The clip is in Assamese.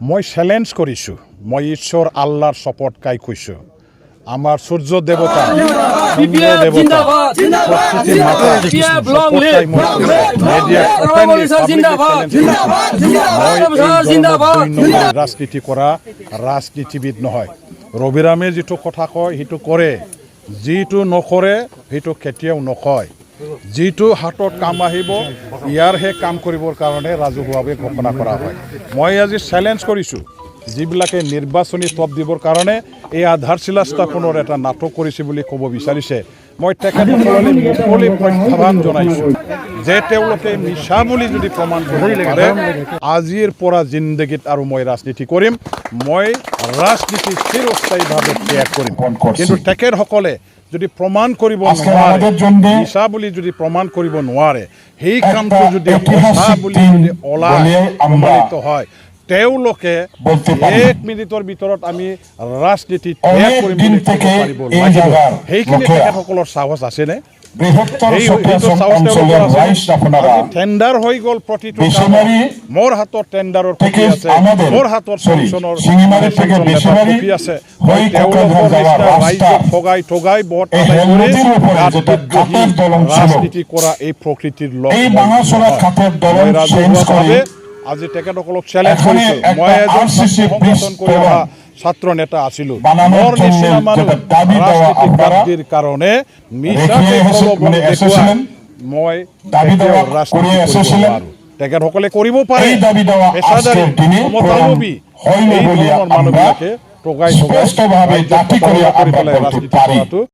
মই চ্যালেঞ্জ কৰিছোঁ, মই ঈশ্বৰ আল্লাহৰ শপত কাই কৈছোঁ, আমাৰ সূৰ্য দেৱতা ৰাজনীতি কৰা ৰাজনীতিবিদ নহয়। ৰবিৰামে যিটো কথা কয় সেইটো কৰে, যিটো নকৰে সেইটো কেতিয়াও নকয়। যিটো হাতত কাম আহিব ইয়াৰহে কাম কৰিবৰ কাৰণে ৰাজহুৱাভাৱে ঘোষণা কৰা হয়। মই আজি চ্যালেঞ্জ কৰিছোঁ, যিবিলাকে নিৰ্বাচনী তপ দিবৰ কাৰণে এই আধাৰশিলা স্থাপনৰ এটা নাটক কৰিছে বুলি ক'ব বিচাৰিছে, মই তেখেতসকললৈ মুকলি প্ৰত্যাহ্বান জনাইছোঁ যে তেওঁলোকে মিছা বুলি যদি প্ৰমাণ কৰিব পাৰে, আজিৰ পৰা জিন্দগীত আৰু মই ৰাজনীতি কৰিম, মই ৰাজনীতি চিৰস্থায়ীভাৱে ত্যাগ কৰিম। কিন্তু তেখেতসকলে যদি প্ৰমাণ কৰিব নোৱাৰে, মিছা বুলি যদি প্ৰমাণ কৰিব নোৱাৰে, সেই কামটো যদি সঁচা বুলি যদি প্ৰমাণিত হয়, তেওঁলোকে 1 মিনিটৰ ভিতৰত আমি ৰাজনীতি ত্যাগ কৰিম বুলি ক'ব পাৰিব লাগিব। সেইখিনি তেখেতসকলৰ সাহস আছেনে? টেণ্ডাৰ হৈ গ'ল প্ৰতিটো কাম। মোৰ হাতত টেণ্ডাৰৰ কপি আছে, মোৰ হাতত কমিশ্যনৰ কপি আছে। মই তেওঁলোকৰ নিচিনা ৰাইজক ঠগাই ভোট আদায় কৰি ৰাজনীতি কৰা এই প্ৰকৃতিৰ লোক মই ৰাজহুৱাভাৱে আজি তেখেতসকলক চ্যালেঞ্জ কৰিছোঁ। মই এজন সংগঠন কৰি অহা ছাত্ৰ নেতা আছিলোঁ। মোৰ নিচিনা মানুহ ৰাজনীতিক গাদ্দিৰ কাৰণে মিছাকে প্ৰলোভন দেখুৱাই মই কেতিয়াও ৰাজনীতি কৰিব নোৱাৰোঁ। তেখেতসকলে কৰিব পাৰে, পেছাদাৰী ক্ষমতালোভী এই ধৰণৰ মানুহবিলাকে ঠগাই ৰাইজক প্ৰতাৰণা কৰি পেলাই ৰাজনীতি কৰাটো